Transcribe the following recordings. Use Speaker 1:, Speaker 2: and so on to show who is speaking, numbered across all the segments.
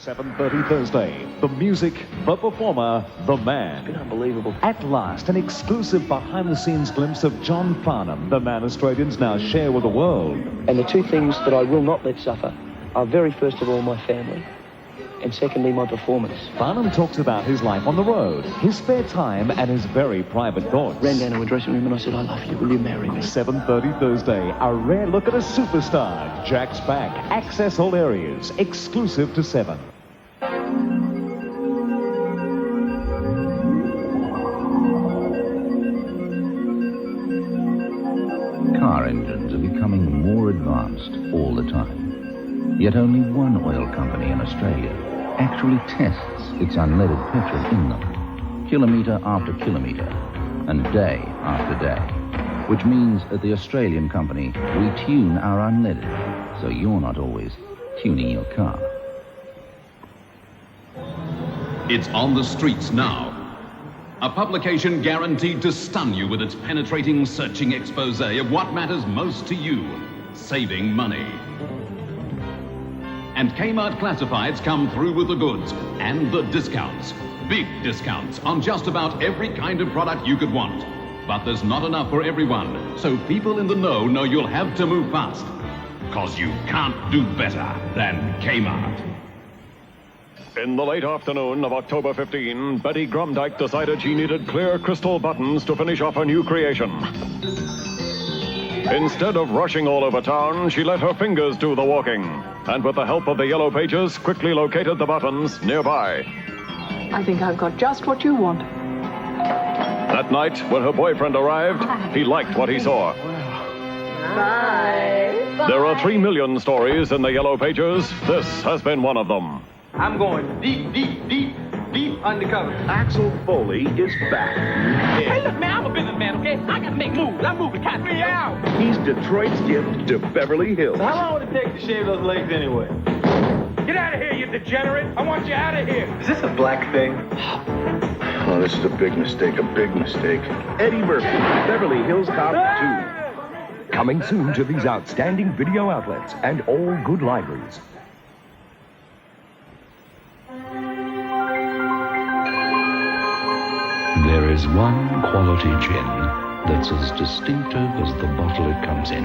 Speaker 1: 7:30 Thursday. The music, the performer, the man.
Speaker 2: It's been unbelievable.
Speaker 1: At last, an exclusive behind-the-scenes glimpse of John Farnham, the man Australians now share with the world.
Speaker 2: And the two things that I will not let suffer are very first of all my family, and secondly my performance.
Speaker 1: Farnham talks about his life on the road, his spare time, and his very private thoughts.
Speaker 2: Ran down to a dressing room and I said, I love you, will you marry me?
Speaker 1: 7:30 Thursday, a rare look at a superstar. Jack's back, access all areas, exclusive to 7.
Speaker 3: Car engines are becoming more advanced all the time. Yet only one oil company in Australia actually tests its unleaded petrol in them, kilometre after kilometre, and day after day. Which means at the Australian company, we tune our unleaded, so you're not always tuning your car.
Speaker 4: It's on the streets now. A publication guaranteed to stun you with its penetrating, searching expose of what matters most to you, saving money. And Kmart Classifieds come through with the goods and the discounts. Big discounts on just about every kind of product you could want. But there's not enough for everyone, so people in the know you'll have to move fast. 'Cause you can't do better than Kmart.
Speaker 5: In the late afternoon of October 15, Betty Grumdyke decided she needed clear crystal buttons to finish off her new creation. Instead of rushing all over town, she let her fingers do the walking, and with the help of the yellow pages, quickly located the buttons nearby.
Speaker 6: I think I've got just what you want.
Speaker 5: That night, when her boyfriend arrived, he liked what he saw.
Speaker 6: Bye.
Speaker 5: There are 3 million stories in the yellow pages. This has been one of them.
Speaker 7: I'm going deep undercover.
Speaker 8: Axel Foley is back.
Speaker 7: Hey, look, man, I'm a businessman, okay? I gotta make moves. I'm moving. Cut me out.
Speaker 8: He's Detroit's gift to Beverly Hills.
Speaker 7: How long would it take to shave those legs anyway? Get out of here, you degenerate. I want you out of here. Is this a black thing?
Speaker 8: Oh, this is a big mistake, Eddie Murphy, Beverly Hills Cop 2.
Speaker 9: Coming soon to these outstanding video outlets and all good libraries.
Speaker 10: There is one quality gin that's as distinctive as the bottle it comes in.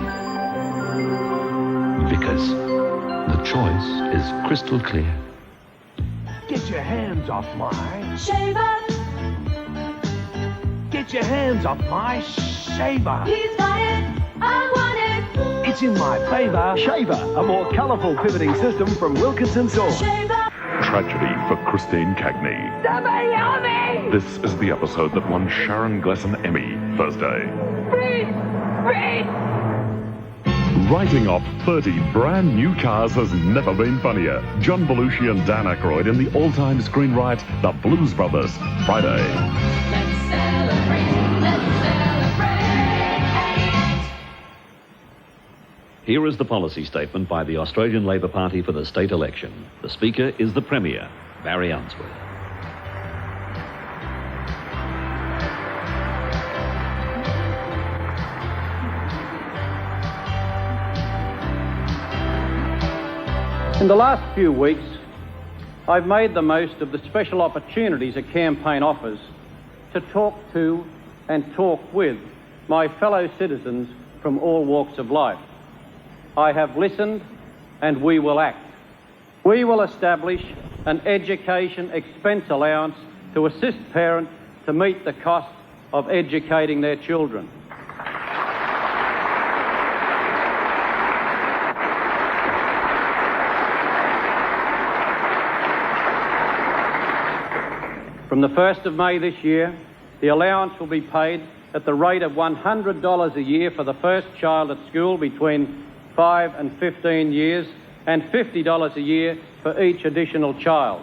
Speaker 10: Vickers. The choice is crystal clear.
Speaker 9: Get your hands off my...
Speaker 11: Shaver.
Speaker 9: Get your hands off my shaver.
Speaker 11: He's got it. I want it.
Speaker 9: It's in my favor.
Speaker 12: Shaver, a more colourful pivoting system from Wilkinson Sword.
Speaker 11: Shaver.
Speaker 13: Tragedy for Christine Cagney.
Speaker 11: Somebody help me!
Speaker 13: This is the episode that won Sharon Gless an Emmy Thursday.
Speaker 11: Freeze! Freeze!
Speaker 13: Writing off 30 brand new cars has never been funnier. John Belushi and Dan Aykroyd in the all-time screen riot, The Blues Brothers, Friday.
Speaker 11: Let's celebrate! Let's celebrate!
Speaker 14: Here is the policy statement by the Australian Labor Party for the state election. The Speaker is the Premier, Barry Unsworth.
Speaker 15: In the last few weeks, I've made the most of the special opportunities a campaign offers to talk to and talk with my fellow citizens from all walks of life. I have listened and we will act. We will establish an education expense allowance to assist parents to meet the cost of educating their children. From the 1st of May this year, the allowance will be paid at the rate of $100 a year for the first child at school between 5 and 15 years, and $50 a year for each additional child.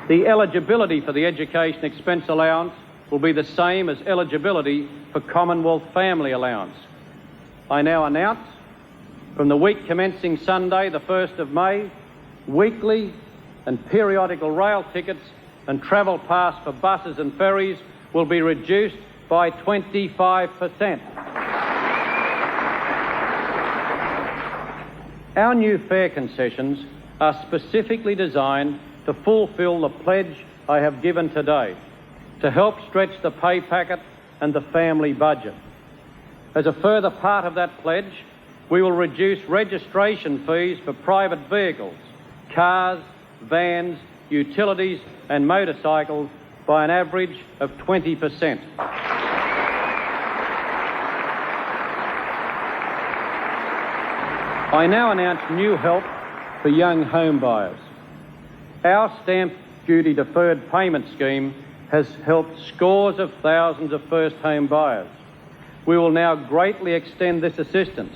Speaker 15: The eligibility for the education expense allowance will be the same as eligibility for Commonwealth Family Allowance. I now announce, from the week commencing Sunday, the 1st of May, weekly and periodical rail tickets and travel pass for buses and ferries will be reduced by 25%. Our new fare concessions are specifically designed to fulfil the pledge I have given today, to help stretch the pay packet and the family budget. As a further part of that pledge, we will reduce registration fees for private vehicles, cars, vans, utilities and motorcycles by an average of 20%. I now announce new help for young home buyers. Our stamp duty deferred payment scheme has helped scores of thousands of first home buyers. We will now greatly extend this assistance.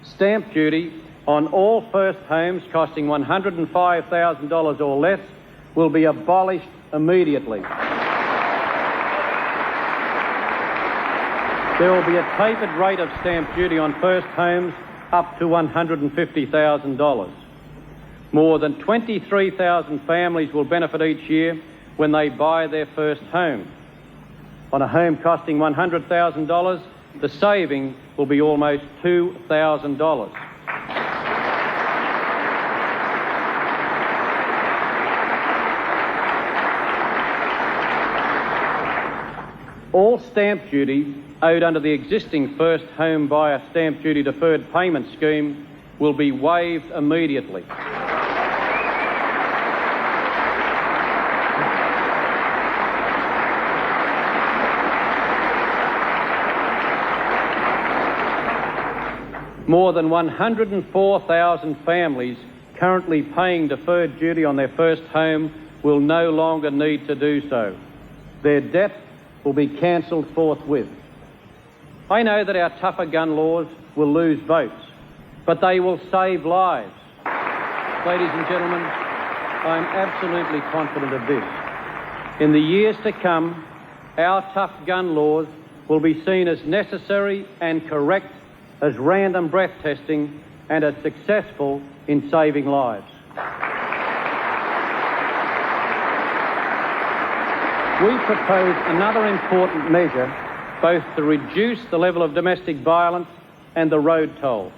Speaker 15: Stamp duty on all first homes costing $105,000 or less will be abolished immediately. There will be a tapered rate of stamp duty on first homes up to $150,000. More than 23,000 families will benefit each year when they buy their first home. On a home costing $100,000, the saving will be almost $2,000. All stamp duty owed under the existing first home buyer stamp duty deferred payment scheme will be waived immediately. More than 104,000 families currently paying deferred duty on their first home will no longer need to do so. Their debt will be cancelled forthwith. I know that our tougher gun laws will lose votes, but they will save lives. Ladies and gentlemen, I'm absolutely confident of this. In the years to come, our tough gun laws will be seen as necessary and correct as random breath testing and as successful in saving lives. We propose another important measure both to reduce the level of domestic violence and the road toll.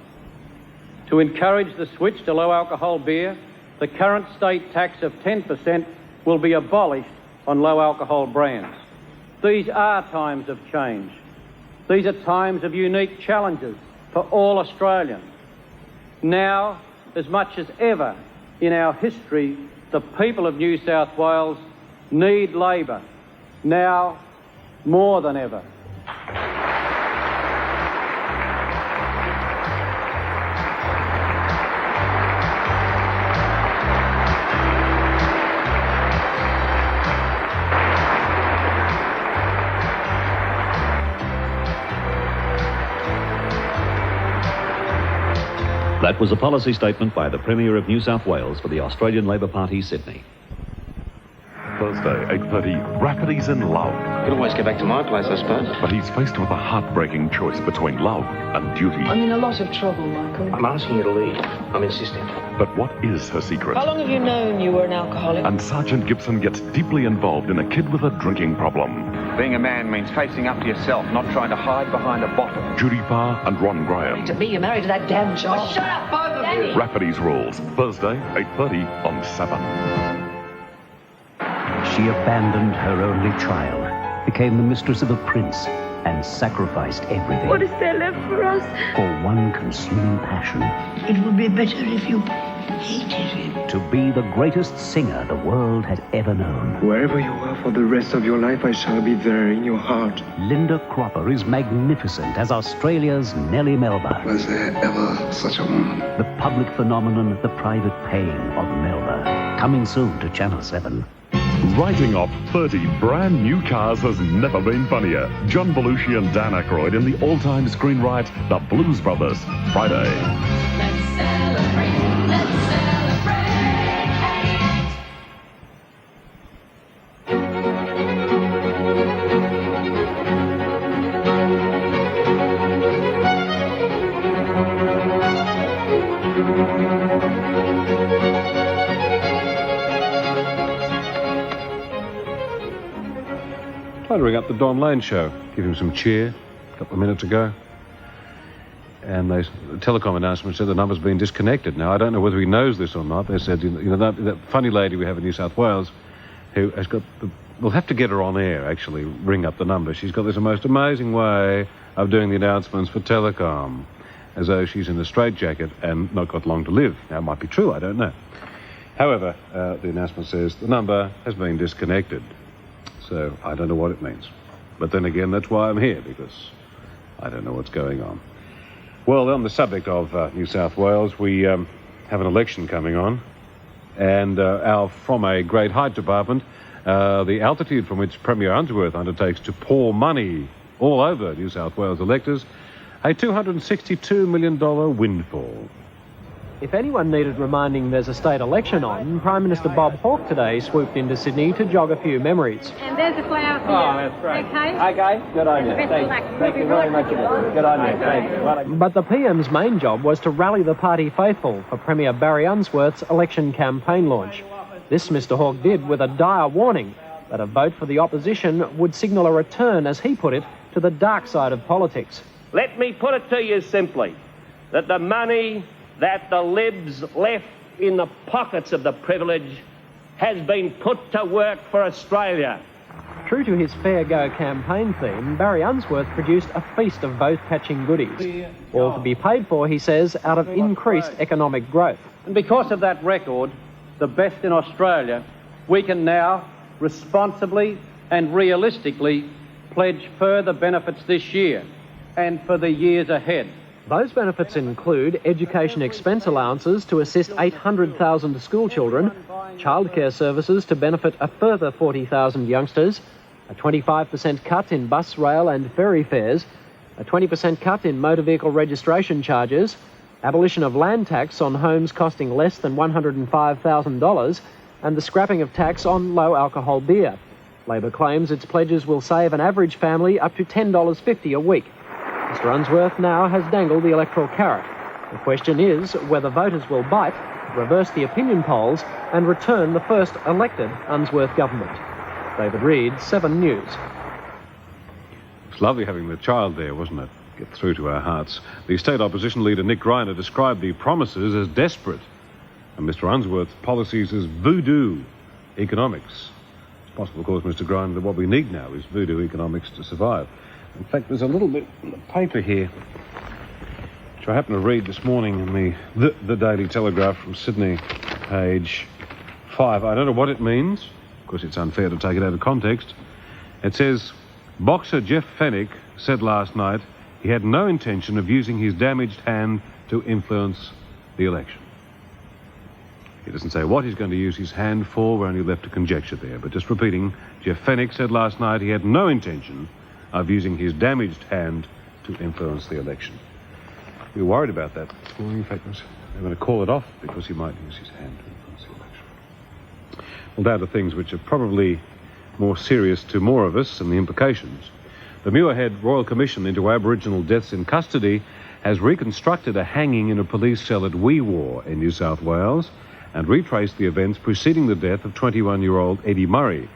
Speaker 15: To encourage the switch to low alcohol beer, the current state tax of 10% will be abolished on low alcohol brands. These are times of change. These are times of unique challenges for all Australians. Now, as much as ever in our history, the people of New South Wales need Labor. Now, more than ever.
Speaker 14: That was a policy statement by the Premier of New South Wales for the Australian Labor Party, Sydney.
Speaker 13: Thursday, 8:30, Rafferty's in love.
Speaker 2: You can always go back to my place, I suppose.
Speaker 13: But he's faced with a heartbreaking choice between love and duty.
Speaker 6: I'm in a lot of trouble, Michael.
Speaker 2: I'm asking you to leave. I'm insisting.
Speaker 13: But what is her secret?
Speaker 6: How long have you known you were an alcoholic?
Speaker 13: And Sergeant Gibson gets deeply involved in a kid with a drinking problem.
Speaker 16: Being a man means facing up to yourself, not trying to hide behind a bottle.
Speaker 13: Judy Parr and Ron Graham.
Speaker 6: To me, you're married to that damn job. Oh, shut up, both of you!
Speaker 13: Rafferty's Rules, Thursday, 8:30 on 7.
Speaker 17: She abandoned her only child, became the mistress of a prince, and sacrificed everything.
Speaker 11: What is there left for us?
Speaker 17: For one consuming passion.
Speaker 18: It would be better if you hated him.
Speaker 17: To be the greatest singer the world had ever known.
Speaker 19: Wherever you are for the rest of your life, I shall be there in your heart.
Speaker 17: Linda Cropper is magnificent as Australia's Nellie Melba.
Speaker 19: Was there ever such a woman?
Speaker 17: The public phenomenon, The Private Pain of Melba. Coming soon to Channel 7.
Speaker 13: Writing off 30 brand new cars has never been funnier. John Belushi and Dan Aykroyd in the all-time screenwrite, The Blues Brothers, Friday.
Speaker 11: Let's celebrate. Let's celebrate.
Speaker 20: Tried to ring up the Don Lane show, give him some cheer a couple of minutes ago. And the telecom announcement said the number's been disconnected. Now, I don't know whether he knows this or not. They said, that funny lady we have in New South Wales who has got we'll have to get her on air, actually, ring up the number. She's got this most amazing way of doing the announcements for telecom, as though she's in a straitjacket and not got long to live. Now, it might be true, I don't know. However, the announcement says the number has been disconnected. So I don't know what it means. But then again, that's why I'm here, because I don't know what's going on. Well, on the subject of New South Wales, we have an election coming on, and from a great height department, the altitude from which Premier Unsworth undertakes to pour money all over New South Wales electors, a $262 million windfall.
Speaker 21: If anyone needed reminding there's a state election on, Prime Minister Bob Hawke today swooped into Sydney to jog a few memories.
Speaker 22: And there's a flower for you.
Speaker 21: Oh, that's great.
Speaker 22: Okay?
Speaker 21: Okay, good on you. Thank you very much. Good on you. Thank you. But the PM's main job was to rally the party faithful for Premier Barry Unsworth's election campaign launch. This Mr Hawke did with a dire warning that a vote for the opposition would signal a return, as he put it, to the dark side of politics.
Speaker 23: Let me put it to you simply, that the money that the Libs left in the pockets of the privileged has been put to work for Australia.
Speaker 21: True to his Fair Go campaign theme, Barry Unsworth produced a feast of vote-catching goodies. All to be paid for, he says, out of increased economic growth.
Speaker 15: And because of that record, the best in Australia, we can now responsibly and realistically pledge further benefits this year and for the years ahead.
Speaker 21: Those benefits include education expense allowances to assist 800,000 school children, childcare services to benefit a further 40,000 youngsters, a 25% cut in bus, rail and ferry fares, a 20% cut in motor vehicle registration charges, abolition of land tax on homes costing less than $105,000, and the scrapping of tax on low alcohol beer. Labor claims its pledges will save an average family up to $10.50 a week. Mr Unsworth now has dangled the electoral carrot. The question is whether voters will bite, reverse the opinion polls and return the first elected Unsworth government. David Reed, 7 News.
Speaker 20: It's lovely having the child there, wasn't it? Get through to our hearts. The state opposition leader Nick Greiner described the promises as desperate and Mr Unsworth's policies as voodoo economics. It's possible, of course, Mr Greiner, that what we need now is voodoo economics to survive. In fact, there's a little bit in the paper here, which I happened to read this morning in the Daily Telegraph from Sydney, page 5. I don't know what it means. Of course, it's unfair to take it out of context. It says, boxer Jeff Fennick said last night he had no intention of using his damaged hand to influence the election. He doesn't say what he's going to use his hand for. We're only left to conjecture there. But just repeating, Jeff Fennick said last night he had no intention of using his damaged hand to influence the election. We were worried about that. In fact, they're going to call it off because he might use his hand to influence the election. Well, down to things which are probably more serious to more of us and the implications. The Muirhead Royal Commission into Aboriginal Deaths in Custody has reconstructed a hanging in a police cell at Wee Waa in New South Wales and retraced the events preceding the death of 21-year-old Eddie Murray.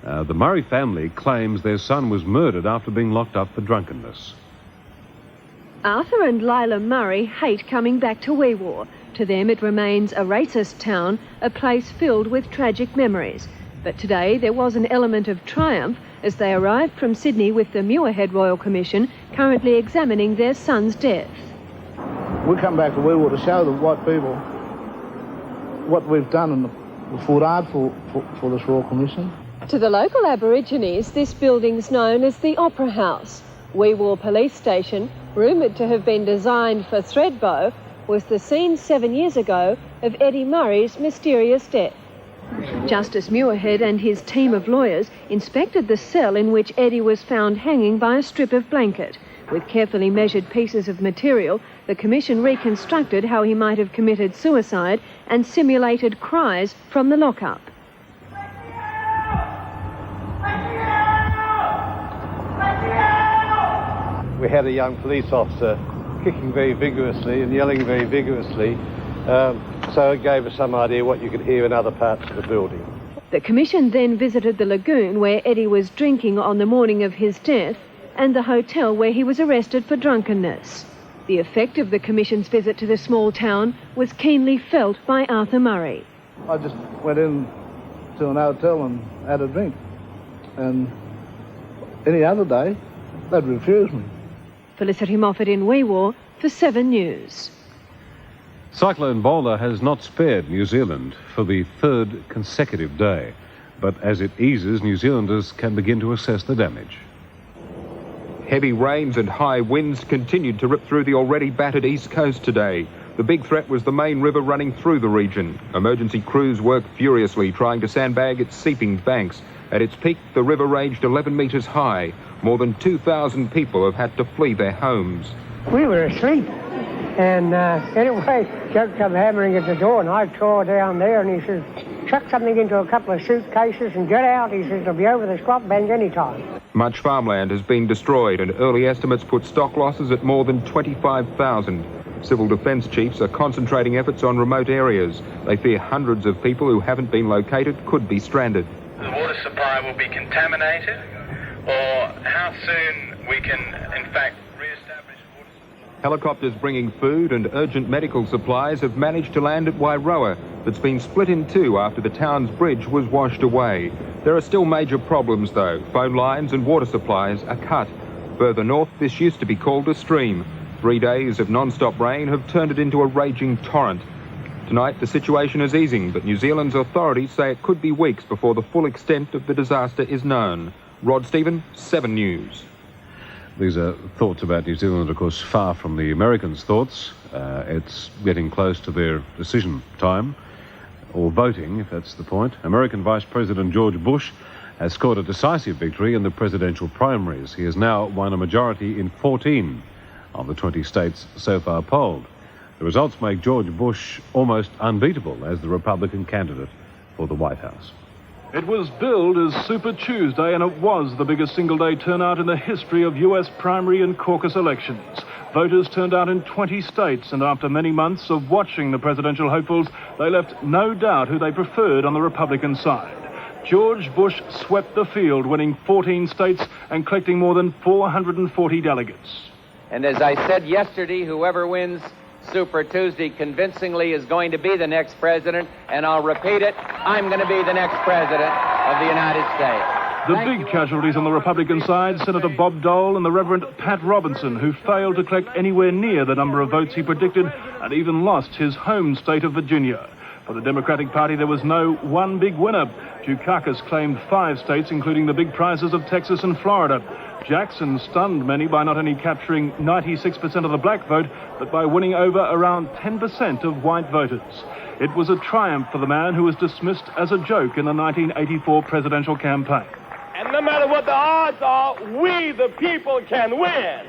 Speaker 20: The Murray family claims their son was murdered after being locked up for drunkenness.
Speaker 24: Arthur and Lila Murray hate coming back to Wee Waa. To them it remains a racist town, a place filled with tragic memories. But today there was an element of triumph as they arrived from Sydney with the Muirhead Royal Commission currently examining their son's death.
Speaker 25: We come back to Wee Waa to show the white people what we've done and fought hard for this Royal Commission.
Speaker 24: To the local Aborigines, this building's known as the Opera House. Wee Waa Police Station, rumoured to have been designed for Thredbo, was the scene 7 years ago of Eddie Murray's mysterious death. Justice Muirhead and his team of lawyers inspected the cell in which Eddie was found hanging by a strip of blanket. With carefully measured pieces of material, the Commission reconstructed how he might have committed suicide and simulated cries from the lockup.
Speaker 26: We had a young police officer kicking very vigorously and yelling very vigorously, so it gave us some idea what you could hear in other parts of the building.
Speaker 24: The Commission then visited the lagoon where Eddie was drinking on the morning of his death and the hotel where he was arrested for drunkenness. The effect of the Commission's visit to the small town was keenly felt by Arthur Murray.
Speaker 25: I just went in to an hotel and had a drink. And any other day, they'd refuse me.
Speaker 24: Felicity Moffat in Wee Waa for 7 News.
Speaker 20: Cyclone Bola has not spared New Zealand for the third consecutive day. But as it eases, New Zealanders can begin to assess the damage.
Speaker 1: Heavy rains and high winds continued to rip through the already battered east coast today. The big threat was the main river running through the region. Emergency crews worked furiously trying to sandbag its seeping banks. At its peak, the river raged 11 metres high. More than 2,000 people have had to flee their homes.
Speaker 3: We were asleep. And anyway, Joe come hammering at the door, and I tore down there, and he says, chuck something into a couple of suitcases and get out. He says, it'll be over the squat bench any time.
Speaker 1: Much farmland has been destroyed, and early estimates put stock losses at more than 25,000. Civil defence chiefs are concentrating efforts on remote areas. They fear hundreds of people who haven't been located could be stranded.
Speaker 4: The water supply will be contaminated, or how soon we can, in fact, re-establish water supply.
Speaker 1: Helicopters bringing food and urgent medical supplies have managed to land at Wairoa, that's been split in two after the town's bridge was washed away. There are still major problems, though. Phone lines and water supplies are cut. Further north, this used to be called a stream. 3 days of non-stop rain have turned it into a raging torrent. Tonight, the situation is easing, but New Zealand's authorities say it could be weeks before the full extent of the disaster is known. Rod Stephen, 7 News.
Speaker 20: These are thoughts about New Zealand, of course, far from the Americans' thoughts. It's getting close to their decision time, or voting, if that's the point. American Vice President George Bush has scored a decisive victory in the presidential primaries. He has now won a majority in 14 of the 20 states so far polled. The results make George Bush almost unbeatable as the Republican candidate for the White House.
Speaker 5: It was billed as Super Tuesday, and it was the biggest single-day turnout in the history of U.S. primary and caucus elections. Voters turned out in 20 states, and after many months of watching the presidential hopefuls, they left no doubt who they preferred on the Republican side. George Bush swept the field, winning 14 states and collecting more than 440 delegates.
Speaker 7: And as I said yesterday, whoever wins Super Tuesday convincingly is going to be the next president, and I'll repeat it, I'm going to be the next president of the United States.
Speaker 5: The big casualties on the Republican side, Senator Bob Dole and the Reverend Pat Robertson, who failed to collect anywhere near the number of votes he predicted and even lost his home state of Virginia. For the Democratic Party, there was no one big winner. Dukakis claimed 5 states, including the big prizes of Texas and Florida. Jackson stunned many by not only capturing 96% of the black vote, but by winning over around 10% of white voters. It was a triumph for the man who was dismissed as a joke in the 1984 presidential campaign.
Speaker 23: And no matter what the odds are, we the people can win.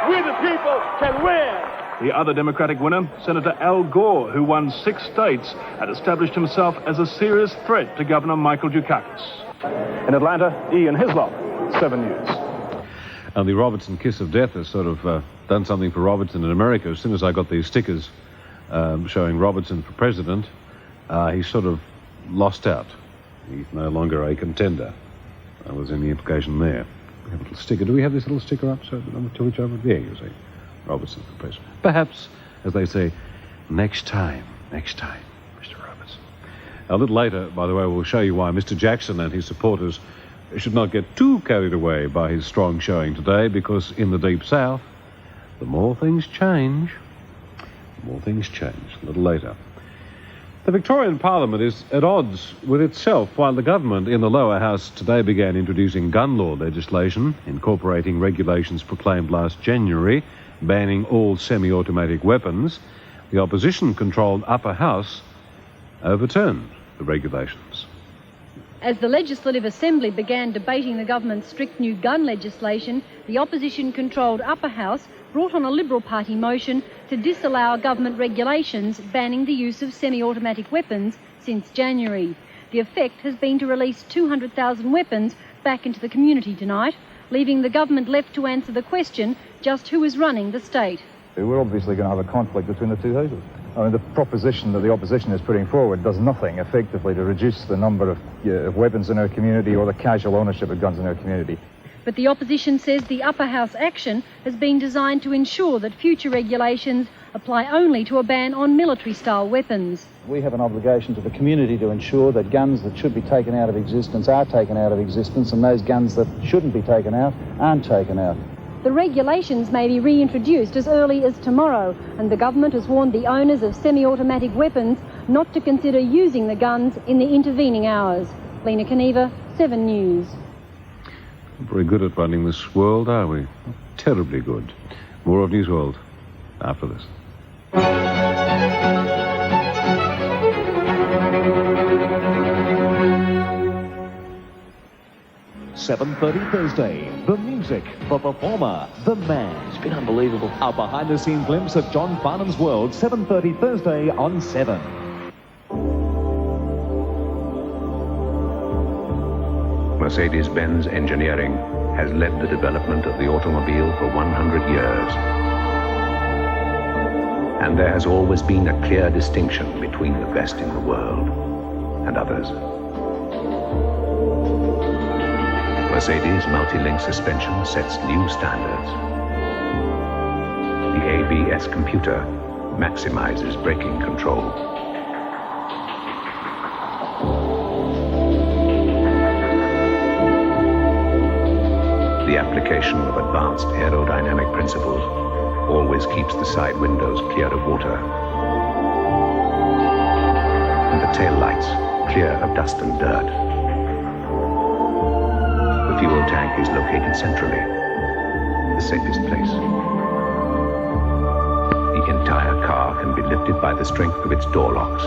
Speaker 23: We the people can win.
Speaker 5: The other Democratic winner, Senator Al Gore, who won 6 states and established himself as a serious threat to Governor Michael Dukakis. In Atlanta, Ian Hislop, 7 News.
Speaker 20: And the Robertson kiss of death has sort of done something for Robertson in America. As soon as I got these stickers showing Robertson for president, he sort of lost out. He's no longer a contender. That was in the implication there. We have a little sticker. Do we have this little sticker up so to which over? There you see. Robertson for president. Perhaps, as they say, next time, Mr. Robertson. A little later, by the way, we'll show you why Mr. Jackson and his supporters should not get too carried away by his strong showing today, because in the Deep South, the more things change, A little later. The Victorian Parliament is at odds with itself, while the government in the lower house today began introducing gun law legislation, incorporating regulations proclaimed last January, banning all semi-automatic weapons. The opposition-controlled upper house overturned the regulations.
Speaker 22: As the Legislative Assembly began debating the government's strict new gun legislation, the opposition-controlled upper house brought on a Liberal Party motion to disallow government regulations banning the use of semi-automatic weapons since January. The effect has been to release 200,000 weapons back into the community tonight, leaving the government left to answer the question just who is running the state.
Speaker 27: We're obviously going to have a conflict between the two houses.
Speaker 2: I mean, the proposition that the opposition is putting forward does nothing effectively to reduce the number of weapons in our community or the casual ownership of guns in our community.
Speaker 22: But the opposition says the upper house action has been designed to ensure that future regulations apply only to a ban on military-style weapons.
Speaker 25: We have an obligation to the community to ensure that guns that should be taken out of existence are taken out of existence, and those guns that shouldn't be taken out aren't taken out.
Speaker 22: The regulations may be reintroduced as early as tomorrow, and the government has warned the owners of semi-automatic weapons not to consider using the guns in the intervening hours. Lena Kaniva, 7 News.
Speaker 20: Very good at running this world, are we? Terribly good. More of Newsworld after this.
Speaker 8: 7:30 Thursday. The music, the performer, the man. It's been unbelievable. A behind-the-scenes glimpse of John Farnham's world. 7:30 Thursday on 7.
Speaker 9: Mercedes-Benz engineering has led the development of the automobile for 100 years. And there has always been a clear distinction between the best in the world and others. Mercedes multi-link suspension sets new standards. The ABS computer maximizes braking control. The application of advanced aerodynamic principles always keeps the side windows clear of water and the tail lights clear of dust and dirt. The fuel tank is located centrally, the safest place. The entire car can be lifted by the strength of its door locks.